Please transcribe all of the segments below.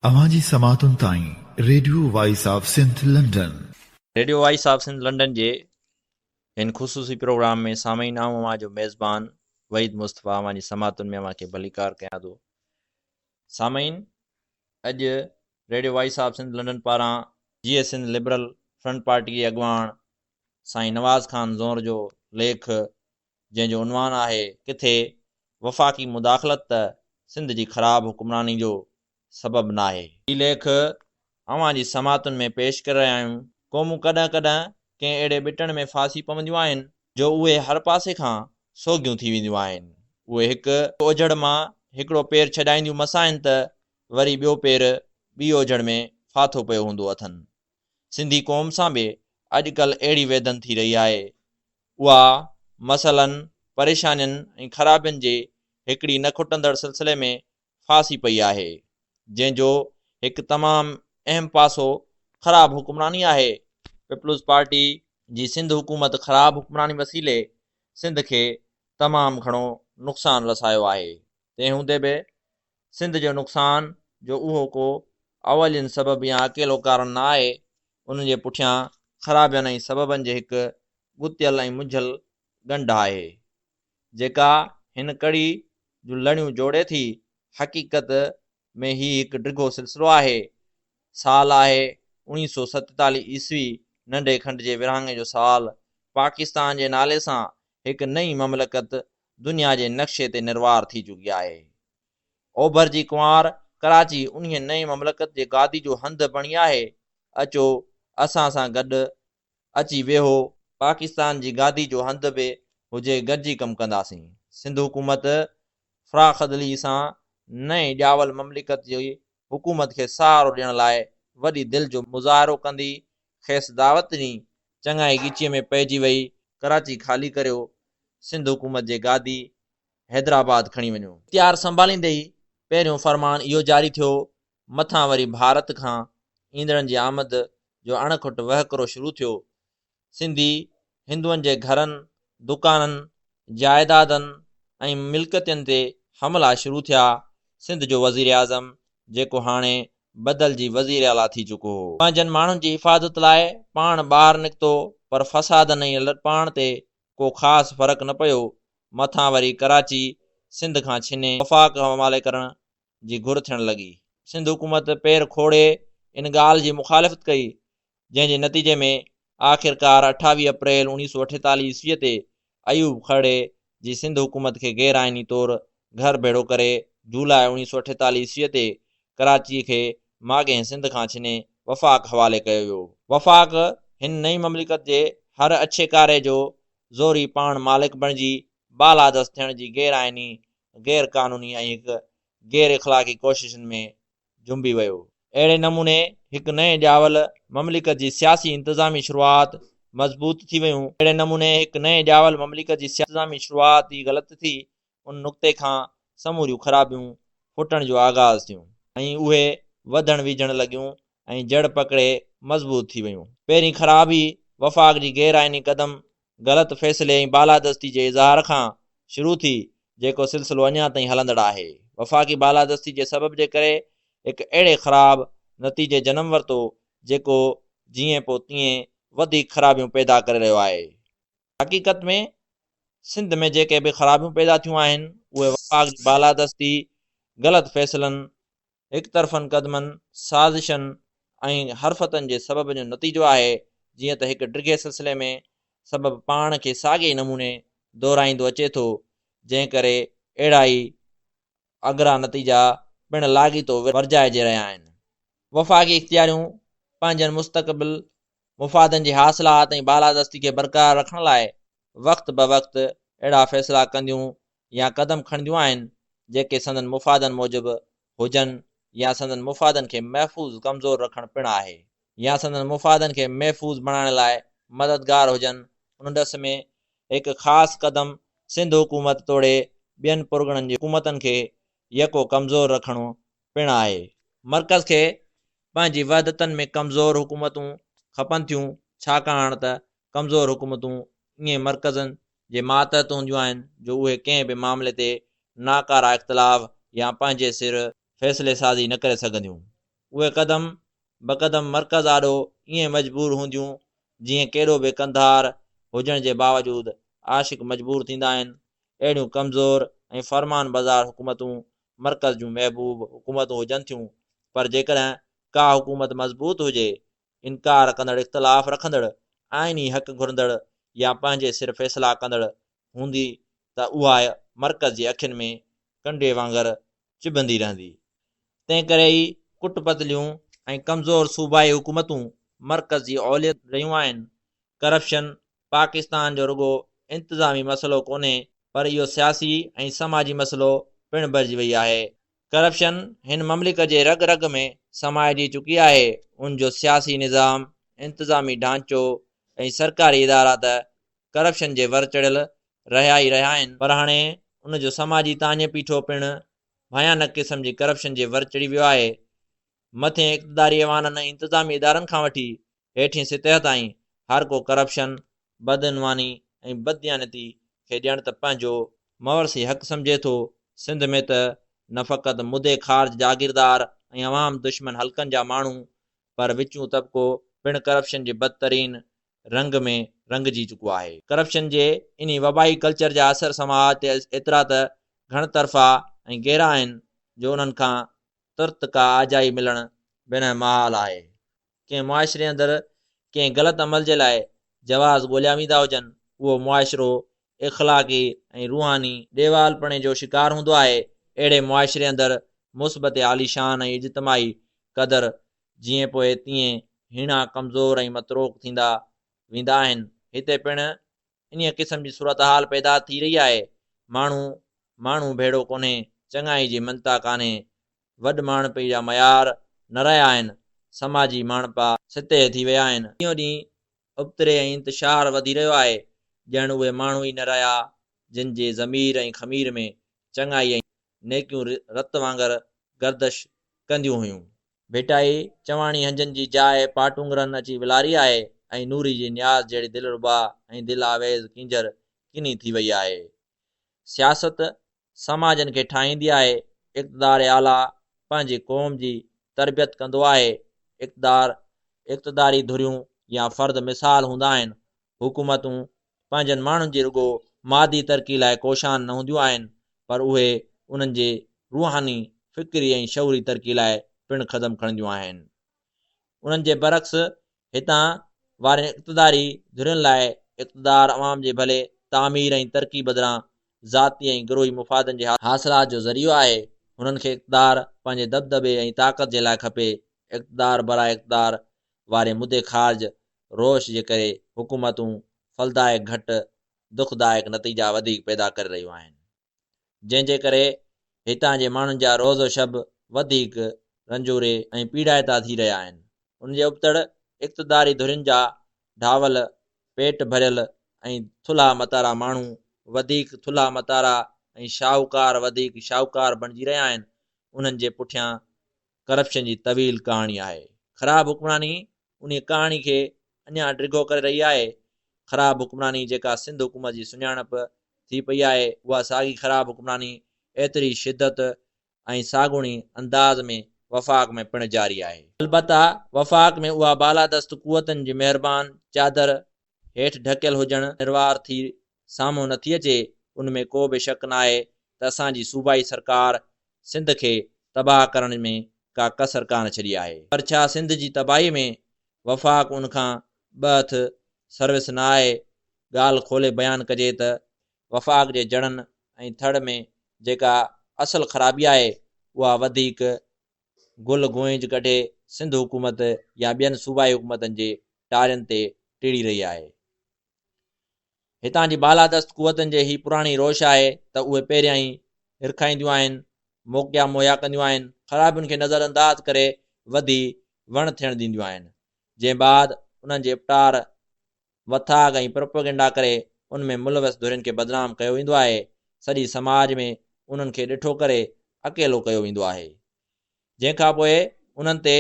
अवांजी समातुन ताईं radio voice of Sindh London. Radio voice of Sindh London जे इन ख़ुसूसी प्रोग्राम में सामीन आऊं जो मेज़बान वहीद मुस्तफ़ा अवांजी समातुन में अवांखे भलीकार कयां थो। सामीन, अॼु radio voice of Sindh London पारां जीअई सिंध लिबरल फ्रंट पार्टी जे अॻवान साईं नवाज खान ज़ौर जो लेख, जंहिंजो उनवान आहे किथे वफाक़ी मुदाखलत त सिंध जी ख़राब हुक्मरानी जो सबब नाहे। ही लेख अवांजी समातुन में पेश करे रहिया आहियूं। क़ौमूं कॾहिं कॾहिं कंहिं अहिड़े ॿिटण में फासी पवंदियूं आहिनि जो उहे हर पासे खां सोगियूं थी वेंदियूं आहिनि। उहे हिकु ओझड़ मां हिकिड़ो पेर छॾाईंदियूं मसाइनि त वरी ॿियो पेर ॿी ओझड़ में फाथो पियो हूंदो अथनि। सिंधी क़ौम सां बि अॼुकल्ह अहिड़ी वेदन थी रही आहे। उहा मसइलनि, परेशानियुनि ऐं ख़राबियुनि जे हिकिड़ी न खुटंदड़ सिलसिले में फासी पई आहे, जंहिंजो हिकु तमामु अहम पासो ख़राब हुक्मरानी आहे। पीपल्स पार्टी जी सिंध हुकूमत ख़राब हुक्मरानी वसीले सिंध खे तमामु घणो नुक़सानु रसायो आहे। तंहिं हूंदे बि सिंध जो नुक़सान जो उहो को अवलियुनि सबबु या अकेलो कारण न आहे, उन जे पुठियां ख़राबियुनि ऐं सबबनि जे हिकु गुतियल ऐं मुंझल ॻंढ आहे, जेका हिन कड़ी जूं लड़ियूं जोड़े थी। हक़ीक़त में ही हिकु डिघो सिलसिलो आहे। साल आहे 1947 ईस्वी, नंढे खंड जे विरहाङे जो साल। पाकिस्तान जे नाले सां हिकु नई ममलकत दुनिया जे नक्शे ते निर्वार थी चुकी आहे। ओभर जी कुंवार कराची उन नई ममलकत जे गादी जो हंधु बणी आहे। अचो असां सां गॾु अची वेहो, पाकिस्तान जी गादी जो हंधु बि हुजे, गॾिजी कमु कंदासीं। सिंध हुकूमत फ़राख़दली सां नए ॼावल ममलिकत जी हुकूमत खे सहारो ॾियण लाइ वॾी दिलि जो मुज़ाहिरो कंदी खेसि दावत ॾिनी। चङाई ॻीचीअ में पइजी वई, कराची ख़ाली करियो, सिंध हुकूमत जे गादी हैदराबाद खणी वञो। इख्तियार संभालींदे ई पहिरियों फरमान इहो जारी थियो। मथां वरी भारत खां ईंदड़नि जी आमद जो अणखुट वहकिरो शुरू थियो। सिंधी हिंदुअनि जे घरनि, दुकाननि, जाइदादनि ऐं मिल्कियतुनि ते हमला शुरू थिया। सिंध जो वज़ीर आज़म, जेको हाणे बदलजी वज़ीर आला थी चुको हो, पंहिंजनि माण्हुनि जी हिफ़ाज़त लाइ पाण ॿाहिरि निकितो, पर फ़सादनि ऐं लटपाण ते को ख़ासि फ़र्क़ु न पियो। मथां वरी कराची सिंध खां छिने वफ़ाक़ हवाले करण जी घुर थियण लॻी। सिंध हुकूमत पेर खोड़े इन ॻाल्हि जी मुखालिफ़त कई, जंहिंजे नतीजे में आख़िरकार 28 अप्रैल 1948 ईस्वीअ ते अयूब खड़े जी सिंध हुकूमत खे गैर आइनी तौरु घर भेड़ो करे जुलाई 1948 ईस्वीअ ते कराची खे माॻे सिंध खां छिने वफ़ाक़ हवाले कयो वियो। वफ़ाक़ हिन नई ममलिकत जे हर अच्छे कारे जो ज़ोरी पाण मालिक बणिजी बालादस्त थियण जी गैर आइनी, गैर क़ानूनी ऐं हिकु गैर इख़लाक़ी कोशिशुनि में जुंबी वियो। अहिड़े नमूने हिकु नए ॼावल ममलिकत जी सियासी इंतिज़ामी शुरूआत मज़बूत थी वियूं। अहिड़े नमूने हिकु नए ॼावल ममलिकत जी इंतिज़ामी शुरूआत ई ग़लति थी। उन नुक़्ते खां समूरियूं ख़राबियूं फुटण जो आगाज़ थियूं ऐं उहे वधण विझण लॻियूं ऐं जड़ पकड़े मज़बूत थी वियूं। पहिरीं ख़राबी वफ़ाक़ जी गैर आइनी क़दम, ग़लति फ़ैसिले ऐं बालादस्ती जे इज़हार खां शुरू थी, जेको सिलसिलो अञा ताईं हलंदड़ आहे। वफ़ाक़ी बालादस्ती जे सबब जे करे हिकु अहिड़े ख़राब नतीजे जनम वरितो, जेको जीअं पोइ तीअं वधीक ख़राबियूं पैदा करे रहियो आहे। हक़ीक़त में सिंध में जेके बि ख़राबियूं पैदा थियूं आहिनि, उहे वफ़ाक़ जी बालादस्ती, ग़लति फ़ैसिलनि, हिकु तरफ़नि क़दमनि, साज़िशनि ऐं हरफ़तनि जे सबब जो नतीजो आहे। जीअं त हिकु डिघे सिलसिले में सबब पाण खे साॻिए नमूने दोहराईंदो अचे थो, जंहिं करे अहिड़ा ई अगरा नतीजा पिणु लाॻीतो वर्जाइजे रहिया आहिनि। वफ़ाक़ी इख़्तियारियूं पंहिंजनि मुस्तक़बिल मुफ़ादनि जे हासिलात ऐं बालादस्ती खे बरक़रार रखण लाइ वक़्त ब वक़्त अहिड़ा फ़ैसिला कंदियूं या क़दम खणंदियूं आहिनि, जेके संदन मुफ़ादनि मूजिबि हुजनि या संदन मुफ़ादनि खे महफ़ूज़ कमज़ोर रखणु पिणु आहे, या संदन मुफ़ादनि खे महफ़ूज़ बणाइण लाइ मददगार हुजनि। उन ॾस में हिकु ख़ासि क़दम सिंध हुकूमत तोड़े ॿियनि पुरगणनि जी हुकूमतनि खे यको कमज़ोर रखणो पिणु आहे। मर्कज़ खे पंहिंजी वहदतनि में कमज़ोर हुकूमतूं खपनि थियूं, छाकाणि त कमज़ोर हुकूमतूं ईअं मर्कज़नि जे मातहत हूंदियूं आहिनि जो उहे कंहिं बि मामले ते नाकारा इख़्तिलाफ़ या पंहिंजे सिर फ़ैसिले साज़ी न करे सघंदियूं। उहे क़दम बक़दम मर्कज़ आॾो ईअं मजबूर हूंदियूं जीअं कहिड़ो बि कंधार हुजण जे बावजूदु आशिक मजबूर थींदा आहिनि। अहिड़ियूं कमज़ोर ऐं फ़रमान बज़ार हुकूमतूं मर्कज़ जूं महबूब हुकूमतूं हुजनि थियूं, पर जेकॾहिं का हुकूमत मज़बूत हुजे, इनकार कंदड़, इख़्तिलाफ़ रखंदड़, आइनी हक़ घुरंदड़ या पंहिंजे सिर फ़ैसिला कंदड़ हूंदी त उहा मर्कज़ जी अखियुनि में कंडे वांगुरु चिभंदी रहंदी। तंहिं करे ई कुटपतलियूं ऐं कमज़ोर सूबाई हुकूमतूं मर्कज़ जी औलियत रहियूं आहिनि। करप्शन पाकिस्तान जो रुगो इंतिज़ामी मसइलो कोन्हे, पर इहो सियासी ऐं समाजी मसइलो पिणु बणिजी वई आहे। करप्शन हिन ममलिक जे रग रग में समाइजी चुकी आहे। उन जो सियासी निज़ाम, इंतिज़ामी ढांचो ऐं सरकारी इदारा त करप्शन जे वर चढ़ियल रहिया ई रहिया आहिनि, पर हाणे उन जो समाजी ताने पीठो पिणु भयानक क़िस्म जी करप्शन जे वर चढ़ी वियो आहे। मथे इक़्तिदारी ऐवाननि इंतिज़ामी इदारनि खां वठी हेठि सतह ताईं हर को करप्शन, बदइनवानी ऐं बददियानती खे ॼण त पंहिंजो मवरसी हक़ सम्झे थो। सिंध में त न फ़क़ति मुदे ख़ारज जागीरदार ऐं अवाम दुश्मन हलकनि जा माण्हू, पर विचूं तबिको पिणु करप्शन जे बदतरीन रंग में रंगजी चुको आहे। करप्शन जे इन वबाई कल्चर जा असर समाज ते एतिरा त घण तरफ़ा ऐं गहरा आहिनि जो उन्हनि खां तुर्त का आजाई मिलणु बिन महाल आहे। कंहिं मुआशिरे अंदरि कंहिं ग़लति अमल जे लाइ जवाज़ ॻोल्हिया वेंदा हुजनि, उहो मुआशिरो इख़लाक़ी ऐं रूहानी ॾेवालपणे जो शिकार हूंदो आहे। अहिड़े मुआशिरे अंदरि मुस्बत आलीशान ऐं इज्तमाही क़दर जीअं पोइ तीअं हीणा कमज़ोर ऐं मतरोक थींदा वेंदा आहिनि। हिते पिणु इन क़िस्म जी सूरत हाल पैदा थी रही आहे। माण्हू भेड़ो कोन्हे, चङाई जी मनता कान्हे, वॾ माण्हपी जा मयार न रहिया आहिनि, समाजी माण्हपा सतह थी विया आहिनि। ॾींहों ॾींहुं उबतरे ऐं इंतिशार वधी रहियो आहे, ॼण उहे माण्हू ई न रहिया जिन जे ज़मीर ऐं ख़मीर में चङाई ऐं नेकियूं रत वांगुरु गर्दश कंदियूं हुयूं। भेटाई चवाणी हंजनि जी जाइ पाटुंगरनि अची विलारी आहे ऐं नूरी जी न्याज़ जहिड़ी दिलरुबा ऐं दिल आवेज़ किंजर किनी थी वई आहे। सियासत समाजनि खे ठाहींदी आहे। इक़्तिदार आला पंहिंजी क़ौम जी तरबियत कंदो आहे। इक़्तिदारी धुरियूं या फ़र्द मिसाल हूंदा आहिनि। हुकूमतूं पंहिंजनि माण्हुनि जी रुगो मादी तरक़ी लाइ कोशान न हूंदियूं आहिनि, पर उहे उन्हनि जे रूहानी, फ़िक्री ऐं शऊरी तरक़ी लाइ पिणु क़दम खणंदियूं आहिनि। उन्हनि जे बरक्स हितां वारनि इक़्तिदारी धुरियुनि लाइ इक़्तिदार अवाम जे भले तामीर ऐं तरक़ी बदिरां ज़ाती ऐं गिरोही मुफ़ादनि जे हासिलात जो ज़रियो आहे। हुननि खे इक़्तिदार पंहिंजे दबदबे ऐं ताक़त जे लाइ खपे। इक़्तिदार बराए इक़्तिदार वारे मुदे ख़ारज रोश जे करे हुकूमतूं फलदायक घटि दुखदायक नतीजा वधीक पैदा करे रहियूं आहिनि, जंहिंजे करे हितां जे माण्हुनि जा रोज़ो शब वधीक रंजूरे ऐं पीड़ाइता थी रहिया आहिनि। उन जे उबतड़ इक़्तिदारी धुरियुनि जा ढावल, पेट भरियल ऐं थुल्हा मतारा माण्हू वधीक थुल्हा मतारा ऐं शाहूकार वधीक शाहूकार बणिजी रहिया आहिनि। उन्हनि जे पुठियां करप्शन जी तवील कहाणी आहे। ख़राब हुकमरानी उन कहाणी खे अञा डिघो करे रही आहे। ख़राब हुकमरानी जेका सिंध हुकूमत जी सुञाणप थी पई आहे, उहा साॻी ख़राब हुकमरानी एतिरी शिदत ऐं साॻुणी अंदाज़ में वफ़ाक़ में पिणु जारी आहे। अलबत्ता वफ़ाक़ में उहा बालादस्त कुवतनि जी महिरबान चादर हेठि ढकियल हुजणु निर्वार थी साम्हूं नथी अचे। उन में को बि शक न आहे त असांजी सूबाई सरकार सिंध खे तबाह करण में का कसर कान छॾी आहे। पर छा सिंध जी तबाही में वफ़ाक़ उन खां ॿ हथ सर्विस न आहे? ॻाल्हि खोले बयानु कजे त वफ़ाक़ जे जड़नि ऐं थड़ में जेका असल ख़राबी आहे, उहा वधीक गुल गोइंज कढे सिंध हुकूमत या ॿियनि सूबाई हुकूमतनि जे टारियुनि ते टिड़ी रही आहे। हितां जी बालादस्त कुवतनि जे ही पुराणी रोश आहे त उहे पहिरियां ई हिरखाईंदियूं आहिनि, मौक़िया मुहैया कंदियूं आहिनि, ख़राबियुनि खे नज़रअंदाज़ करे वधी वण थियण ॾींदियूं आहिनि, जंहिं बाद उन्हनि जे इफ़्तार वथाग ऐं प्रोपेगेंडा करे उन में मुलवस धुरियुनि खे बदनाम कयो वेंदो आहे। सॼी समाज में उन्हनि खे ॾिठो करे अकेलो कयो वेंदो आहे, जंहिंखां पोइ उन्हनि ते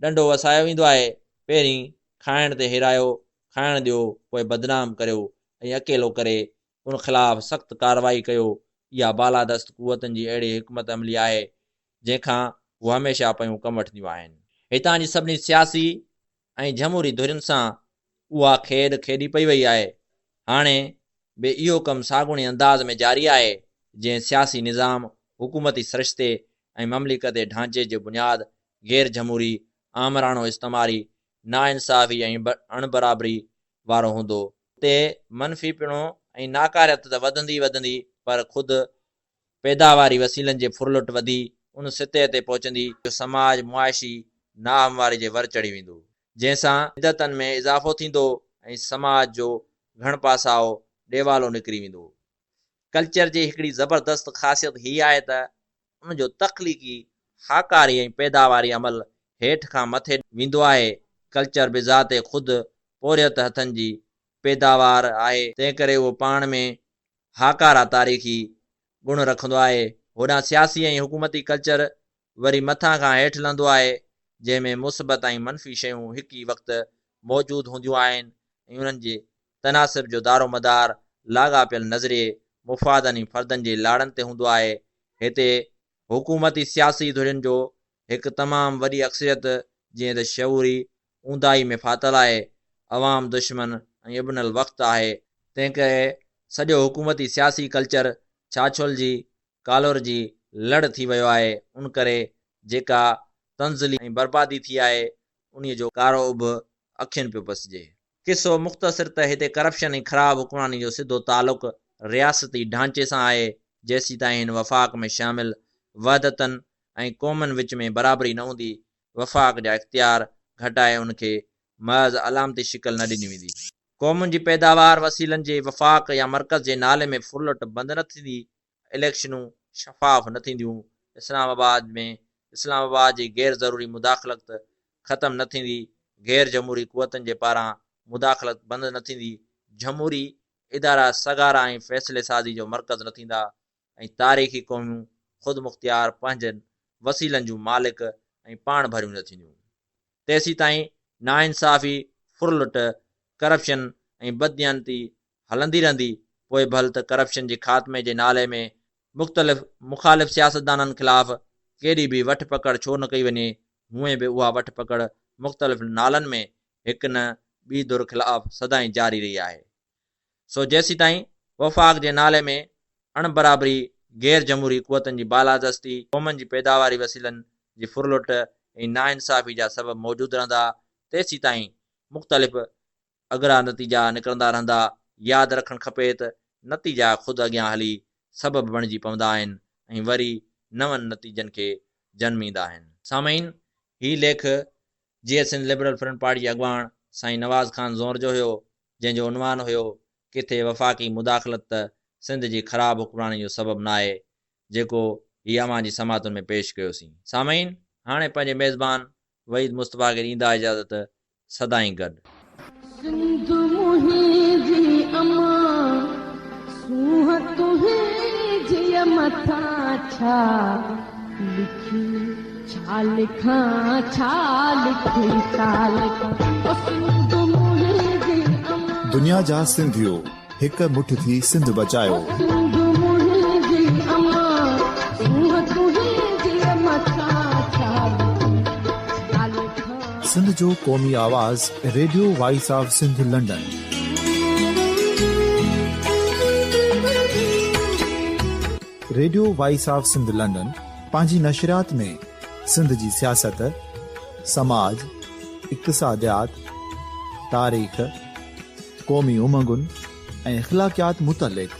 ॾंडो वसायो वेंदो आहे। पहिरीं खाइण ते हिरायो, खाइण ॾियो, पोइ बदनाम करियो ऐं अकेलो करे उन ख़िलाफ़ सख़्तु कार्रवाई कयो। इहा बालादस्त कुवतनि जी अहिड़ी हिकमत अमली आहे जंहिंखां उहे हमेशह पियूं कमु वठंदियूं आहिनि। हितां जी सभिनी सियासी ऐं जमहूरी धुरियुनि सां उहा खेॾ खेॾी पई वई आहे। हाणे बि इहो कमु साॻुणे अंदाज़ में जारी आहे जंहिं सियासी निज़ाम, हुकूमती सरिश्ते ऐं ममलिकती ढांचे जी बुनियादु गैर जमहूरी, आमराणो इस्तेमारी, नाइंसाफ़ी ऐं अणबराबरी वारो हूंदो। ते मनफ़ी पिणो ऐं नाकारियत त वधंदी पर ख़ुदि पैदावारी वसीलनि जे फुरलुट वधी उन सिते ते पहुचंदी जो समाज मुआशी नाहमवारी जे वर चढ़ी वेंदो, जंहिंसां इदतनि में इज़ाफ़ो थींदो ऐं समाज जो घणपासाओ ॾेवालो निकिरी वेंदो। कल्चर जी हिकिड़ी ज़बरदस्त ख़ासियत हीअ आहे त उनजो तख़लीक़ी, हाकारी ऐं पैदावारी अमल हेठि खां मथे वेंदो आहे। कल्चर बिज़ाते ख़ुदि पोरियत हथनि जी पैदावार आहे, तंहिं करे उहो पाण में हाकारा तारीख़ी गुण रखंदो आहे। होॾां सियासी ऐं हुकूमती कल्चर वरी मथां खां हेठि लहंदो आहे, जंहिंमें मुस्बत ऐं मनफ़ी शयूं हिकु ई वक़्तु मौजूदु हूंदियूं आहिनि ऐं उन्हनि जे तनासिब जो दारो मदार लाॻापियल नज़रिए, मुफ़ादनि ऐं फ़र्दनि जे लाड़नि ते हूंदो आहे। हिते हुकूमती सियासी धुरियुनि जो हिकु तमामु वॾी अक्सरियत जीअं त शऊरी ऊंदाही में फाथल आहे, अवाम दुश्मन ऐं इब्नल वक़्तु आहे। तंहिं करे सॼो हुकूमती सियासी कल्चर छाछुल जी कालोर जी लड़ थी वियो आहे। उन करे जेका तंज़ली ऐं बर्बादी थी आहे उन जो कारो उभ अखियुनि पियो पसिजे। किसो मुख़्तसिर त हिते करप्शन ऐं ख़राब हुकमरानी जो सिधो तालुक़ रियासती ढांचे सां आहे। जेसीं ताईं हिन वफ़ाक़ में शामिल वहदतनि ऐं क़ौमनि विच में बराबरी न हूंदी, वफ़ाक़ जा इख्तियार घटाए उनखे महज़ अलामती शिकल न ॾिनी वेंदी। क़ौमुनि जी पैदावार वसीलनि जे वफ़ाक़ या मर्कज़ जे नाले में फुरलुट बंदि न थींदी, इलेक्शनूं शफ़ाफ़ न थींदियूं, इस्लामाबाद जी गैर ज़रूरी मुदाख़लत ख़तमु न थींदी, गैर जमहूरी क़ुवतनि जे पारां मुदाख़लत बंदि न थींदी, जमहूरी इदारा सगारा ऐं फ़ैसिले साज़ी जो मर्कज़ न थींदा ऐं तारीख़ी क़ौमियूं ख़ुदि मुख़्तियार पंहिंजनि वसीलनि जूं मालिक ऐं पाण भरियूं न थींदियूं। तेसीं ताईं नाइंसाफ़ी, फुरलुट, करप्शन ऐं बददियानती हलंदी रहंदी। पोइ भल त करप्शन जे ख़ात्मे जे नाले में मुख़ालिफ़ सियासतदाननि ख़िलाफ़ केॾी बि वठ पकड़ छो न कई वञे, हूअं बि उहा वठ पकड़ मुख़्तलिफ़ नालनि में हिकु न ॿी धुर ख़िलाफ़ सदाईं जारी रही आहे। सो जेसीं ताईं वफ़ाक़ जे नाले में अणबराबरी, गैर जमहूरी क़ुवतनि जी बालादस्ती, क़ौमनि जी पैदावारी वसीलनि जी फुरलुट ऐं नाइंसाफ़ी जा सबब मौजूदु रहंदा, तेसीं ताईं मुख़्तलिफ़ अगरा नतीजा निकिरंदा रहंदा। यादि रखणु खपे त नतीजा ख़ुदि अॻियां हली सबब बणिजी पवंदा आहिनि ऐं वरी नवनि नतीजनि खे जनमींदा आहिनि। सामईन, हीउ लेख जीअं सिंध लिबरल फ्रंट पार्टी जे अॻवान साईं नवाज़ ख़ान ज़ौर जो हुयो, जंहिंजो उनवान हुयो किथे वफ़ाक़ी मुदाख़लत त सिंध जी ख़राब हुकमरानी जो सबबु न आहे, जेको हीअ अवां जी समातुनि में पेश कयोसीं। सामईन, हाणे पंहिंजे मेज़बान वहीद मुस्तफ़ा खे ॾींदा इजाज़त, सदाईं गॾु। सिंध मुंहिंजी अमां सूंह तुंहिंजी मथां छा लिखी, छा लिखां छा लिखी, छा लिखां। सिंध मुंहिंजी अमां, दुनिया जा सिंधियो हिकु मुठ थी सिंध बचायो। सिंध मुंहिंजी अमां सूंह तुंहिंजी मथां छा लिखी, छा लिखां। सिंध जो क़ौमी आवाज़ radio voice of Sindh London. Radio voice of Sindh London पंहिंजी नशरियात में सिंध जी सियासत, समाज, इक़्तिसादियात, तारीख़, क़ौमी उमंगुनि ऐं अख़लाक़ियात मुतलिक़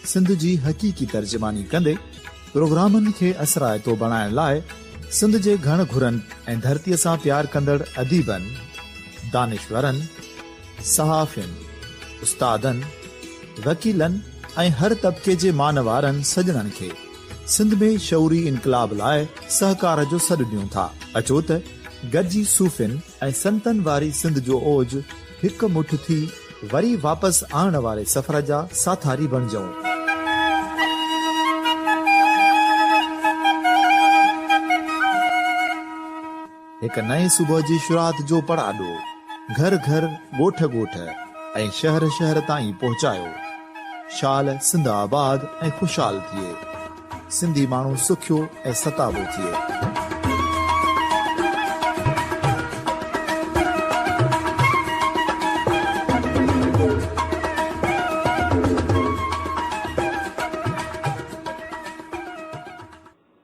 सिंध जी हक़ीक़ी तर्जुमानी कंदे प्रोग्रामनि खे असराइतो बणाइण लाइ सिंध जे घण घुरनि ऐं धरतीअ सां प्यार कंदड़ अदीबनि, दानिश्वरनि, सहाफ़ियुनि, उस्तादनि, वकीलनि ऐं हर तबिके जे मानवारनि सजणनि खे सिंध में शऊरी इनकलाब लाइ सहकार जो सॾु ॾियूं था। अचो त गॾिजी सूफ़ियुनि ऐं संतनि वारी सिंध जो ओज हिकु मुठ थी वरी वापसि आणण वारे सफ़र जा साथारी बणिजऊं। हिकु नए सुबुह जी शुरूआत जो पड़ाॾो घर घर, ॻोठ ॻोठ ऐं शहर शहर ताईं पहुचायो। शाल सिंध आबाद ऐं ख़ुशहाल थिए, सिंधी माण्हू सुखियो ऐं सताबो थिए।